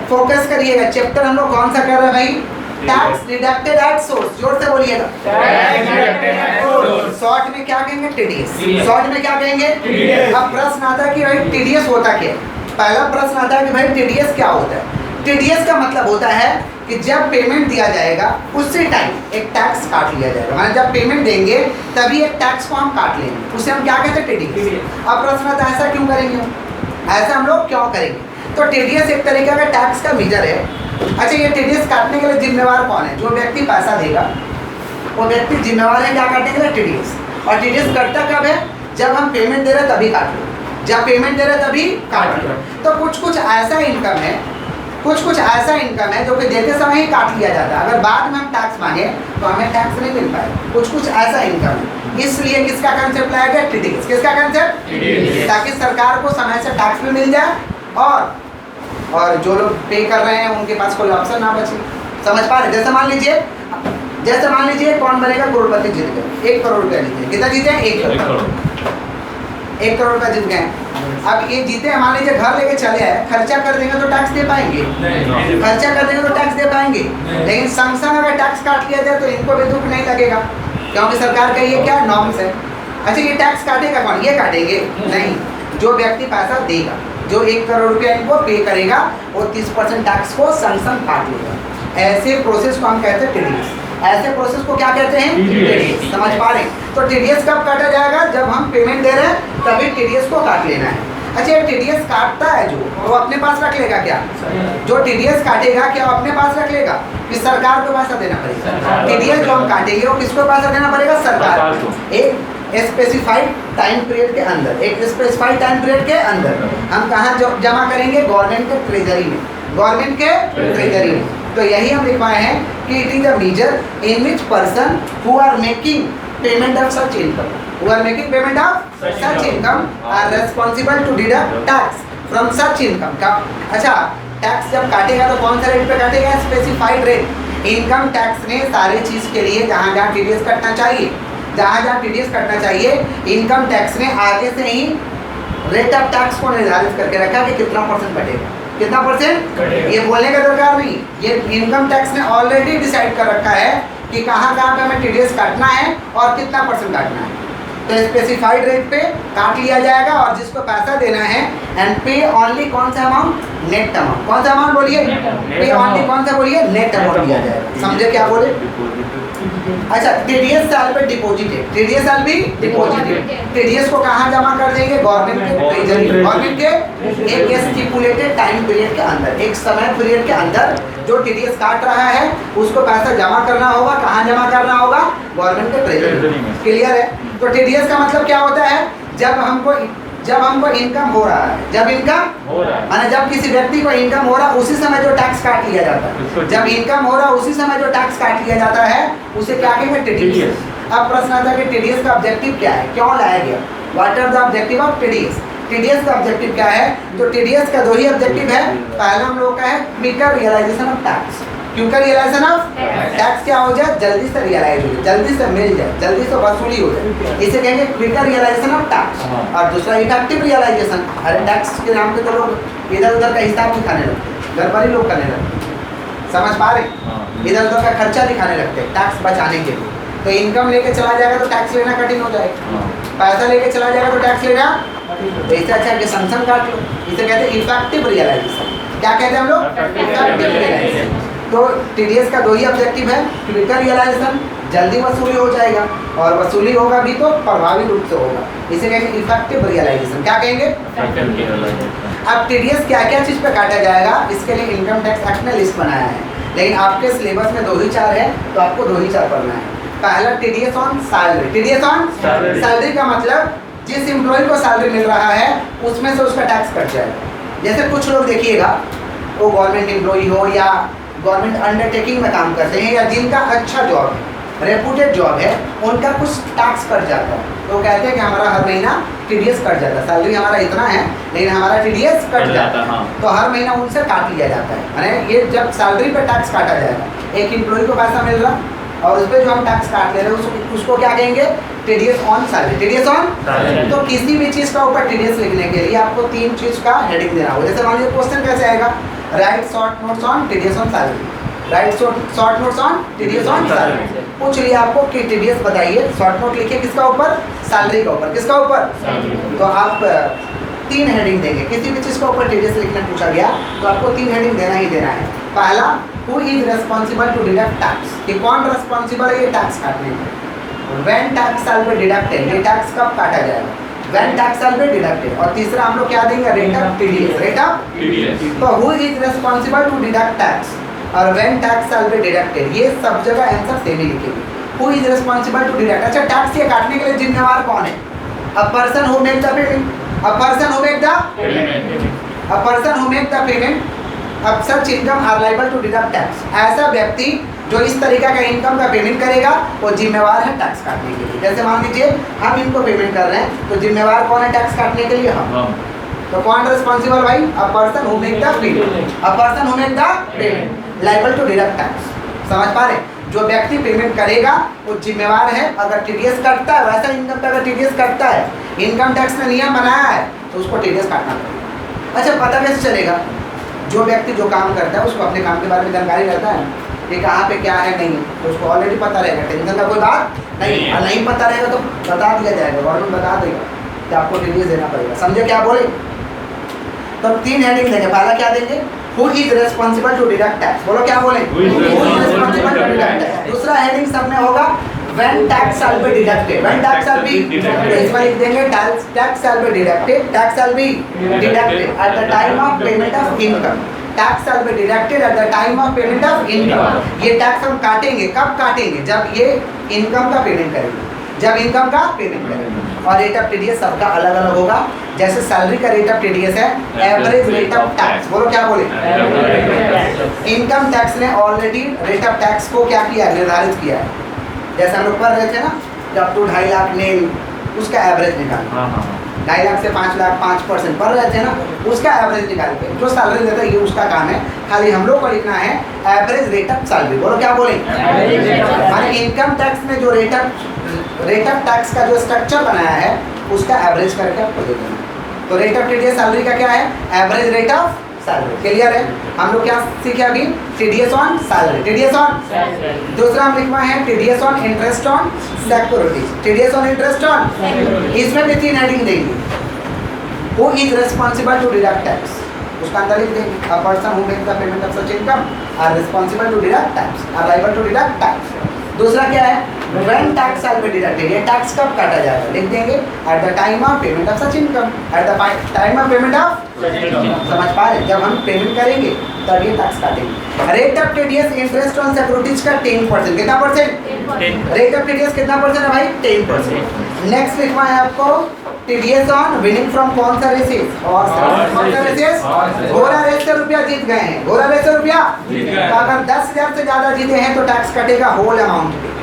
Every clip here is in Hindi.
फोकस करिएगा। चैप्टर हम लोग कौन सा कर रहे हैं भाई? Tax deducted at source. जोर से बोलिएगा। शॉर्ट में क्या कहेंगे? टीडीएस। शॉर्ट में क्या कहेंगे? अब प्रश्न आता है कि भाई टीडीएस होता क्या है? पहला प्रश्न आता है कि भाई टीडीएस क्या होता है? टीडीएस का मतलब होता है कि जब पेमेंट दिया जाएगा उसी टाइम एक टैक्स काट लिया जाएगा। माने जब पेमेंट देंगे तभी एक टैक्स को हम काट लेंगे, उसे हम क्या कहते हैं? टीडीएस। अब प्रश्न आता है ऐसा क्यों करेंगे? ऐसा हम लोग क्यों करेंगे? तो टीडीएस एक तरीके का टैक्स का मेजर है। अच्छा, ये टीडीएस काटने के लिए जिम्मेवार कौन है? जो व्यक्ति पैसा देगा वो व्यक्ति जिम्मेवार है क्या काटने के लिए? टीडीएस। और टीडीएस कटता कब है? जब हम पेमेंट दे रहे हैं तभी काट लो, जब पेमेंट दे रहे हैं तभी काट लो। तो कुछ ऐसा इनकम है, कुछ ऐसा इनकम है जो कि देते समय ही काट लिया जाता है। अगर बाद में हम टैक्स मांगे तो हमें टैक्स नहीं मिल पाएगा। कुछ ऐसा इनकम है, इसलिए किसका कंसेप्ट लाया गया? टीडीएस। किसका कंसेप्ट? ताकि सरकार को समय से टैक्स भी मिल जाए और जो लोग पे कर रहे हैं उनके पास कोई ऑप्शन ना बचे। समझ पा रहे? जैसे मान लीजिए कौन बनेगा करोड़पति? जीत गए 1 करोड़ रुपया जीते। कितना जीते? 1 करोड़। 1 करोड़ रुपया जीत गए। अब ये जीते हैं, मान लीजिए घर लेके चले आए, खर्चा कर देंगे तो टैक्स दे पाएंगे? खर्चा कर देंगे तो टैक्स दे पाएंगे। लेकिन संग संग अगर टैक्स काट लिया जाए तो इनको भी दुख नहीं लगेगा, क्योंकि सरकार का ये क्या नॉर्म्स है। अच्छा, ये टैक्स काटेगा कौन? ये काटेंगे नहीं, जो व्यक्ति पैसा देगा, जो 1 करोड़ रुपया इनको पे करेगा वो 30% टैक्स को संग संग काट लेगा। ऐसे प्रोसेस को हम कहते हैं टीडीएस। ऐसे प्रोसेस को क्या कहते हैं? टीडीएस। समझ पा रहे? तो टीडीएस कब काटा जाएगा? जब हम पेमेंट दे रहे हैं तभी टीडीएस को काट लेना है। अच्छा, टीडीएस काटता है जो वो अपने पास रख लेगा क्या? जो टीडीएस काटेगा क्या वो अपने पास रख लेगा कि सरकार को पैसा देना पड़ेगा? टीडीएस जो हम काटेंगे वो किसको पैसा देना पड़ेगा? सरकार को। एक स्पेसिफाइड टाइम पीरियड के अंदर, एक स्पेसिफाइड टाइम पीरियड के अंदर हम कहाँ जमा करेंगे? गवर्नमेंट के ट्रेजरी में। गवर्नमेंट के ट्रेजरी में। तो यही हम लिखवाए हैं कि it is a measure in which person who are making payment of such income, who are making payment of such income are responsible to deduct tax from such income। का अच्छा, टैक्स जब काटेगा तो कौन सा रेट पे काटेगा? Specified rate. इनकम टैक्स ने सारी चीज़ के लिए जहाँ टीडीएस कटना चाहिए, जहाँ टीडीएस कटना चाहिए, इनकम टैक्स ने आगे से ही रेट ऑफ टैक्स को निर्धारित करके रखा कि कितना परसेंट कटेगा, कितना परसेंट। ये बोलने का दरकार नहीं, ये इनकम टैक्स ने ऑलरेडी डिसाइड कर रखा है कि कहाँ पे हमें टीडीएस काटना है और कितना परसेंट काटना है। तो स्पेसिफाइड रेट पे काट लिया जाएगा और जिसको पैसा देना है एंड पे ओनली कौन सा अमाउंट? Net amount. कौन सा अमाउंट बोलिए? पे ओनली कौन सा बोलिए? नेट अमाउंट दिया जाएगा। समझे क्या बोले? अच्छा, टीडीएस साल पे डिपॉजिट है, टीडीएस साल भी डिपॉजिट है। टीडीएस को कहाँ जमा कर देंगे? गवर्नमेंट के ट्रेजरी। गवर्नमेंट के एक स्टिपुलेटेड टाइम पीरियड के अंदर, एक समय पीरियड के अंदर जो टीडीएस काट रहा है उसको पैसा जमा करना होगा। कहाँ जमा करना होगा? गवर्नमेंट के ट्रेजरी में। क्लियर है? तो टीडीएस का मतलब क्या होता है? जब हमको इनकम हो रहा है, जब इनकम हो रहा है, माने जब किसी व्यक्ति को इनकम हो रहा है उसी समय जो टैक्स काट लिया जाता है। जब इनकम हो रहा है उसी समय जो टैक्स काट लिया जाता है उसे क्या कहेंगे? टीडीएस। अब प्रश्न आता है कि टीडीएस का ऑब्जेक्टिव क्या है, क्यों लाया गया? What are the objective of TDS? TDS का ऑब्जेक्टिव क्या है? तो टीडीएस का 2 ही ऑब्जेक्टिव है। पहला हम लोग का है quicker realisation of tax. Quicker realisation of tax क्या हो जाए? जल्दी से रियलाइज हो जाए, जल्दी से मिल जाए, जल्दी से वसूली हो जाए, इसे कहेंगे क्विकर रियलाइजेशन ऑफ टैक्स। और दूसरा इफेक्टिव रियलाइजेशन। अरे टैक्स के नाम पे तो लोग इधर उधर का हिसाब दिखाने लगते, घर पर ही लोग करने लगते। समझ पा रहे? इधर उधर का खर्चा दिखाने लगते हैं टैक्स बचाने के लिए। तो इनकम लेके चला जाएगा तो टैक्स लेना कठिन हो जाएगा, पैसा लेके चला जाएगा तो टैक्स लेना। तो इससे अच्छा कि संसम काट लो। इसे कहते हैं इफेक्टिव रियलाइजेशन। क्या कहते हैं हम लोग? Effective realisation. तो टीडीएस का 2 ही ऑब्जेक्टिव है, क्विकर रियलाइजेशन, जल्दी वसूली हो जाएगा, और वसूली होगा भी तो प्रभावी रूप से होगा, इसे कहेंगे इफेक्टिव रियलाइजेशन। क्या कहेंगे? अब टीडीएस क्या क्या चीज़ पे काटा जाएगा इसके लिए इनकम टैक्स एक्ट ने लिस्ट बनाया है, लेकिन आपके सिलेबस में 2 ही 4 है तो आपको 2 ही 4 पढ़ना है। पहला TDS on salary. TDS on salary का मतलब जिस एम्प्लॉय को सैलरी मिल रहा है उसमें से उसका टैक्स कट जाएगा। जैसे कुछ लोग देखिएगा वो गवर्नमेंट एम्प्लॉई हो या गवर्नमेंट अंडरटेकिंग में काम करते हैं या जिनका अच्छा जॉब है, रेपुटेड जॉब है, उनका कुछ टैक्स कट जाता है। तो कहते हैं कि हमारा हर महीना टीडीएस कट जाता है, सैलरी हमारा इतना है लेकिन हमारा टीडीएस कट जाता है। तो हर महीना उनसे काट लिया जाता है। यानी ये जब सैलरी पे टैक्स काटा जाएगा, एक एम्प्लॉय को पैसा मिल रहा और उस पर जो हम टैक्स काट ले रहे हैं उसको क्या कहेंगे? TDS on salary. TDS on, तो किसी भी चीज़ का ऊपर टीडीएस लिखने के लिए आपको 3 चीज़ का हेडिंग देना होगा। जैसे मान लीजिए क्वेश्चन कैसे आएगा, right short notes on TDS on salary, right short notes on TDS on salary. पूछ लिया आपको कि टीडीएस बताइए, शॉर्ट नोट लिखिए किसका ऊपर? सैलरी का ऊपर। किसका ऊपर? तो आप 3 हेडिंग देंगे। किसी भी चीज़ का ऊपर टीडीएस लिखने पूछा गया तो आपको 3 हेडिंग देना ही देना है। पहला, who is responsible to deduct tax, कि कौन रेस्पॉन्सिबल है ये टैक्स काटने में। When tax shall be deducted, ये टैक्स कब काटा जाएगा? When tax shall be deducted. और तीसरा हम लोग क्या देंगे? Rate of TDS. Rate of TDS. तो who is responsible to deduct tax और when tax shall be deducted, ये सब जगह आंसर सेम ही लिखेंगे। Who is responsible to deduct, अच्छा टैक्स ये काटने के लिए जिम्मेवार कौन है? A person who make the payment, a person who make the payment, a person who make the payment अब such income are liable to deduct tax. ऐसा व्यक्ति जो इस तरीका का इनकम का पेमेंट करेगा वो जिम्मेवार है टैक्स काटने के लिए। जैसे मान लीजिए हम इनको पेमेंट कर रहे हैं तो जिम्मेवार कौन है टैक्स काटने के लिए? हम। तो कौन रिस्पॉन्सिबल भाई? A person who make the payment, a person who make the payment liable to deduct tax. समझ पा रहे? जो व्यक्ति पेमेंट करेगा वो जिम्मेवार है। अगर टीडीएस कटता है, वैसा इनकम का अगर टीडीएस कटता है, इनकम टैक्स ने नियम बनाया है तो उसको टीडीएस काटना पड़ेगा। अच्छा पता कैसे चलेगा? जो व्यक्ति जो काम करता है उसको अपने काम के बारे में जानकारी रहता है कि कहाँ पे क्या है नहीं, तो उसको ऑलरेडी पता रहेगा, टेंशन का कोई बात नहीं। और नहीं पता रहेगा तो बता दिया जाएगा, गवर्नमेंट बता देगा कि आपको टीडीएस देना पड़ेगा। समझे क्या बोले? तो 3 हेडिंग देंगे। पहला क्या देंगे? Who is responsible to deduct tax. बोलो क्या बोले? Who is responsible to deduct tax. दूसरा हेडिंग सब में होगा when tax shall be deducted. When tax shall be, इसमें लिख देंगे tax shall be deducted, tax shall be deducted at the time of payment of income. Tax shall be deducted at the time of payment of income. ये टैक्स हम काटेंगे, कब काटेंगे? जब ये इनकम का पेमेंट करेंगे, जब इनकम का पेमेंट करेंगे। और रेट ऑफ टीडीएस सबका अलग अलग होगा। जैसे सैलरी का रेट ऑफ टीडीएस है एवरेज रेट ऑफ टैक्स। बोलो क्या बोले? इनकम टैक्स ने ऑलरेडी रेट ऑफ टैक्स को क्या किया? निर्धारित किया है। जैसे हम लोग पढ़ रहे थे ना कि अप टू 2.5 लाख नेल, उसका एवरेज निकालना। 2.5 लाख से 5 लाख 5% पढ़ रहे थे ना, उसका एवरेज निकाल के जो सैलरी देता है ये उसका काम है। खाली हम लोग को लिखना है एवरेज रेट ऑफ सैलरी। बोलो क्या बोले? माने इनकम टैक्स ने जो रेट ऑफ टैक्स का जो स्ट्रक्चर बनाया है उसका एवरेज करके आपको दे देना। तो रेट ऑफ टीडीएस सैलरी का क्या है? Average rate of salary. Clear है? हम लोग क्या सीखे अभी? TDS on salary, TDS on. दूसरा हम लिखवाए हैं TDS on interest on securities, TDS on interest on. इसमें भी 3 हेडिंग देंगे। Who is responsible to deduct tax, उसका अंदर लिख देंगे a person who make the payment of such income are responsible to deduct tax, are liable to deduct tax. दूसरा क्या है? When tax shall be deducted, ये टैक्स कब काटा जाएगा? लिख देंगे eight the time of payment of such income, eight the time of payment of. समझ पा रहे? जब हम पेमेंट करेंगे तब ये टैक्स काटेंगे। Rate of TDS interest on securities का 10%। कितना परसेंट? रेट ऑफ टीडीएस कितना परसेंट है भाई? 10%। नेक्स्ट लिखवा है आपको टीडीएस ऑन विनिंग फ्रॉम कौन सा रेसेस? और कौन सा रेसेस? घोड़ा रेस से रुपया जीत गए हैं, घोड़ा रेस से रुपया। तो अगर 10,000 से ज्यादा जीते हैं तो टैक्स कटेगा होल अमाउंट पे।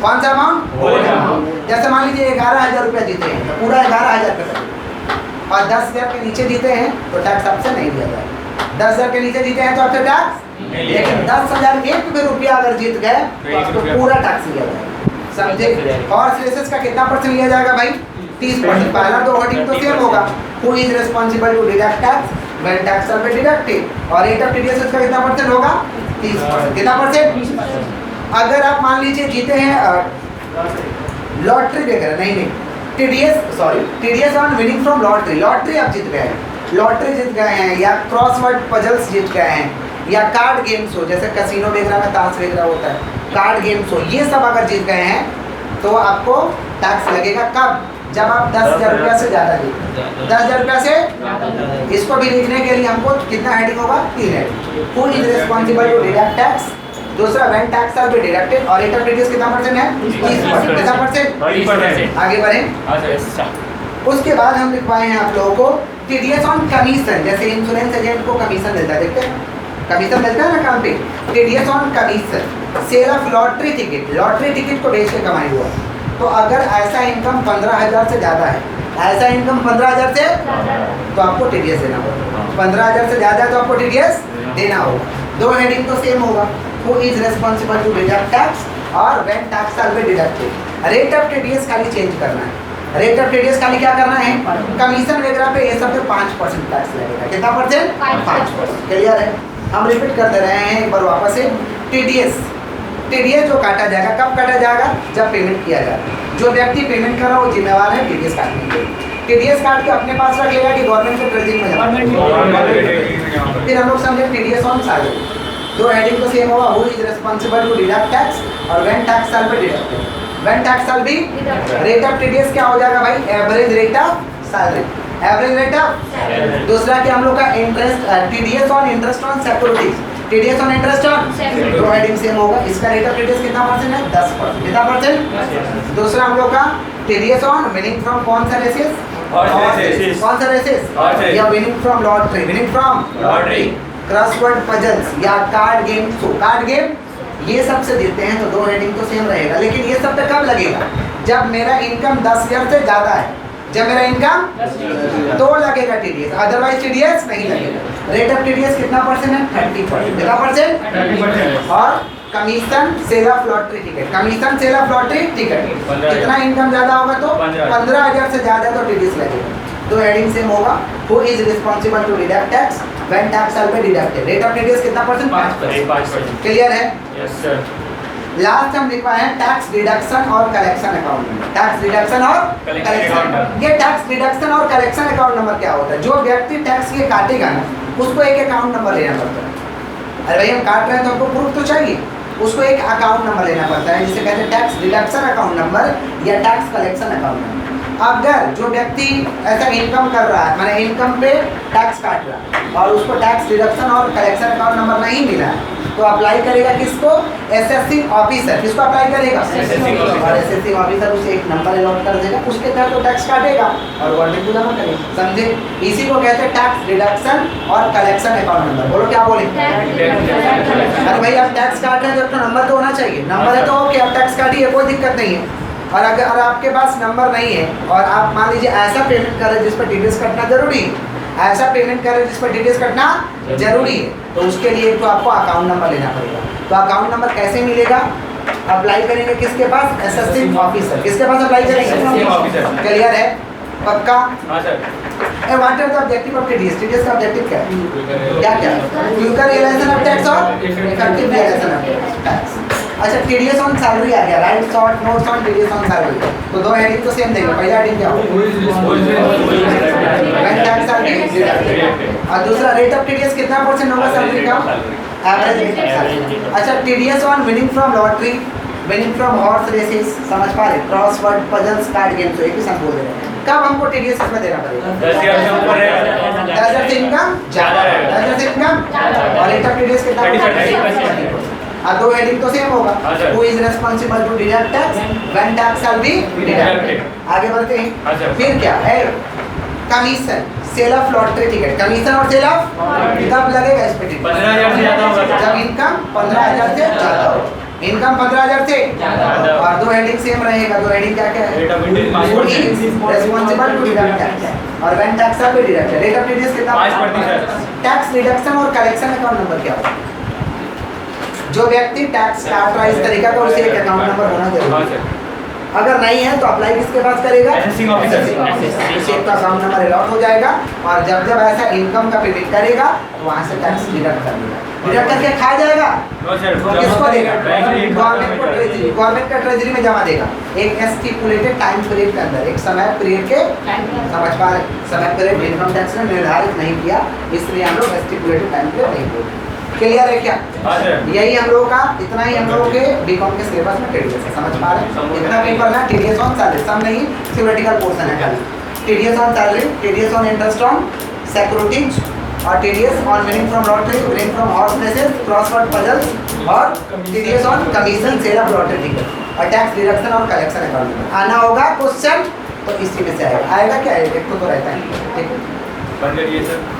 कौन सा अमाउंट? Whole amount. जैसे मान लीजिए 11,000 रुपया जीते हैं तो पूरा 11,000 पे कटेगा। और 10,000 के नीचे जीते हैं तो टैक्स आपसे नहीं दिया जाएगा। 10,000 के नीचे जीते हैं तो आपसे टैक्स, लेकिन 10,000 एक भी रुपया अगर जीत गए तो आपको पूरा टैक्स लिया जाएगा। समझे? हॉर्स रेसेस का कितना परसेंट लिया जाएगा भाई? 30%। पहला 2 हेडिंग तो सेम होगा। Who is responsible to deduct tax when tax shall be deducted. और रेट ऑफ टीडीएस का कितना परसेंट होगा? 30%। कितना परसेंट? अगर आप मान लीजिए जीते हैं लॉटरी वगैरह, नहीं TDS on winning from lottery, lottery आप जीत गए हैं, लॉटरी जीत गए हैं, या क्रॉसवर्ड पजल्स जीत गए हैं, या कार्ड गेम्स हो जैसे कैसीनो वगैरह में ताश वगैरह होता है, कार्ड गेम्स हो, ये सब अगर जीत गए हैं तो आपको टैक्स लगेगा। कब? जब आप 10,000 रुपया से ज़्यादा जीते। 10,000 रुपया से, इसको भी लिखने के लिए हमको कितना हेडिंग होगा? 3 heading. Who is responsible to deduct tax, दूसरा when tax shall be deducted, और रेट ऑफ टीडीएस कितना परसेंट है? 30%। कितना परसेंट? आगे बढ़ें। उसके बाद हम लिखवाए हैं आप लोगों को टीडीएस ऑन कमीशन। जैसे इंश्योरेंस एजेंट को कमीशन मिलता है, देखते हैं कमीशन मिलता है ना काम पे। TDS on commission. Sale of lottery ticket, lottery ticket को बेच के कमाई हुआ। तो अगर ऐसा इनकम 15,000 से ज़्यादा है, ऐसा इनकम 15,000 से, तो आपको टीडीएस देना होगा। 15,000 से ज़्यादा है तो आपको टीडीएस देना होगा। 2 हेडिंग तो सेम होगा। Who is responsible to deduct tax और when tax shall be deducted. Rate of TDS खाली चेंज करना है। रेट ऑफ टीडीएस खाली क्या करना है, कमीशन वगैरह पे ये सब पे 5% टैक्स लगेगा। कितना परसेंट? 5%। क्लियर है? हम रिपीट कर दे रहे हैं एक बार वापस से। टीडीएस जो काटा जाएगा, कब काटा जाएगा? जब पेमेंट किया जाएगा। जो व्यक्ति पेमेंट कर रहा है वो जिम्मेवार है टीडीएस काटने के लिए। टीडीएस काट के अपने पास रख लेगा कि गवर्नमेंट के ट्रेजरी में जमा। फिर हम लोग समझे टीडीएस ऑन सैलरी। दो हेडिंग तो सेम होगा, who is responsible to deduct tax और when tax shall be deducted. When tax shall be rate of TDS क्या हो जाएगा भाई? Average rate of salary. Average rate of दूसरा क्या हम लोग का interest, TDS on interest on securities. TDS on interest on दो हेडिंग सेम होगा। इसका रेट ऑफ टीडीएस कितना परसेंट है? 10%। कितना परसेंट? दूसरा हम लोग का टीडीएस ऑन विनिंग फ्रॉम कौन सा रेसेस? कौन सा रेसेस? या winning from lottery. Winning from lottery, crossword puzzles या कार्ड गेम। तो कार्ड गेम ये सब से देते हैं तो दो हेडिंग तो सेम रहेगा, लेकिन ये सब पे कब लगेगा? जब मेरा इनकम 10,000 से ज़्यादा है। जब मेरा इनकम तो लगेगा टीडीएस, अदरवाइज टीडीएस नहीं लगेगा। रेट ऑफ टीडीएस कितना परसेंट है? 30%। कितना परसेंट? 30%। और commission sale of lottery ticket, commission sale of lottery ticket कितना इनकम ज़्यादा होगा तो 15,000 से ज़्यादा तो टीडीएस लगेगा। दो हेडिंग सेम होगा। Who is responsible to deduct tax when tax shall be deducted. Rate of TDS कितना परसेंट? 5%। क्लियर है? Yes sir. लास्ट हम लिखवा है टैक्स डिडक्शन और collection account number. Tax deduction और कलेक्शन। ये टैक्स डिडक्शन और कलेक्शन अकाउंट नंबर क्या होता है? जो व्यक्ति टैक्स ये काटेगा ना, उसको एक अकाउंट नंबर लेना पड़ता है। अरे भाई हम काट रहे हैं तो हमको प्रूफ तो चाहिए, उसको एक अकाउंट नंबर लेना पड़ता है, जिसे कहते हैं टैक्स डिडक्शन अकाउंट नंबर या टैक्स कलेक्शन अकाउंट नंबर। अगर जो व्यक्ति ऐसा इनकम कर रहा है, माने इनकम पे टैक्स काट रहा है और उसको टैक्स डिडक्शन और कलेक्शन अकाउंट नंबर नहीं मिला है, तो अप्लाई करेगा किसको? Assessing officer. किसको अप्लाई करेगा? और एसेसिंग ऑफिसर उसे एक नंबर अलॉट कर देगा, उसके तहत वो टैक्स काटेगा और गवर्नमेंट को जमा करेगा। समझे? इसी को कहते हैं टैक्स डिडक्शन और कलेक्शन अकाउंट नंबर। बोलो क्या बोले? अरे भाई आप टैक्स काट रहे हैं तो नंबर तो होना चाहिए। नंबर है तो ओके, आप टैक्स काटिए, कोई दिक्कत नहीं है। और अगर आपके पास नंबर नहीं है और आप मान लीजिए ऐसा पेमेंट कर रहे हैं जिस पर टीडीएस कटना जरूरी है, ऐसा पेमेंट कर रहे हैं जिस पर टीडीएस कटना जरूरी है, तो उसके लिए तो आपको अकाउंट नंबर लेना पड़ेगा। तो अकाउंट नंबर कैसे मिलेगा? अप्लाई करेंगे किसके पास? Assessing officer. किसके पास अप्लाई करेंगे? क्लियर है? पक्का? हाँ sir. What are the objective of TDS? TDS का ऑब्जेक्टिव क्या है? क्या क्या? क्विकर रियलाइजेशन ऑफ टैक्स और इफेक्टिव रियलाइजेशन ऑफ टैक्स। अच्छा, टीडीएस ऑन सैलरी आ गया। Write short notes on TDS on salary. तो दो हेडिंग तो सेम देंगे। पहला हेडिंग क्या होगा? When tax shall be deducted. और दूसरा रेट ऑफ टीडीएस कितना परसेंट होगा सैलरी का? Average rate of salary. अच्छा, TDS on winning from lottery, winning from horse races, समझ पा रहे? क्रॉसवर्ड पजल्स, कार्ड गेम्स, एक ही साथ बोल रहे हैं। कब हमको टीडीएस इसमें देना पड़ेगा? 10,000 से ऊपर है। 10,000 से इनकम ज़्यादा है। 10,000 से इनकम और रेट ऑफ टीडीएस कितना? 30%। और दो हेडिंग तो सेम होगा। Who is responsible to deduct tax when tax shall be deducted. आगे बढ़ते हैं। फिर क्या है? Commission sale of lottery ticket. Commission और सेल ऑफ कब लगेगा इस पे? 15,000 से ज़्यादा होगा जब इनकम 15,000 से ज़्यादा हो। इनकम 15,000 से और दो हेडिंग सेम रहेगा। दो हेडिंग क्या क्या है? रिस्पांसिबल टू डिडक्ट टैक्स और when tax shall be deducted. Rate of TDS कितना? 5%। टैक्स डिडक्शन और कलेक्शन अकाउंट नंबर क्या होगा? जो व्यक्ति टैक्स काट रहा है इस तरीका का, उसे एक अकाउंट नंबर होना जरूरी है। अगर नहीं है तो अप्लाई किसके पास करेगा? Assessing officer. उसे एक अकाउंट नंबर अलॉट हो जाएगा और जब जब ऐसा इनकम का पेमेंट करेगा तो वहाँ से टैक्स डिडक्ट कर देगा। डिडक्ट करके खा जाएगा नो सर। किसको देगा? गवर्नमेंट को ट्रेजरी, गवर्नमेंट का ट्रेजरी में जमा देगा एक स्टिपुलेटेड टाइम पीरियड के अंदर। एक समय पीरियड के, समझ पा रहे? समय पीरियड इनकम टैक्स ने निर्धारित नहीं किया, इसलिए हम लोग स्टिपुलेटेड टाइम पीरियड नहीं बोलते। क्लियर है क्या? यही हम लोगों का, इतना ही हम लोगों के बीकॉम के सिलेबस में टीडीएस है। समझ पा रहे हैं? इतना पेपर ना टीडीएस ऑन सैलरी, सब नहीं थ्योरेटिकल पोर्शन है खाली। TDS on salary, TDS on interest on securities और TDS on winning from lottery, winning from horse races, crossword puzzles और TDS on commission sale of lottery ticket और टैक्स डिडक्शन और कलेक्शन अकाउंट। आना होगा क्वेश्चन तो इसी में से आएगा। आएगा क्या? एक तो रहता है। ठीक है, बन गया ये सर।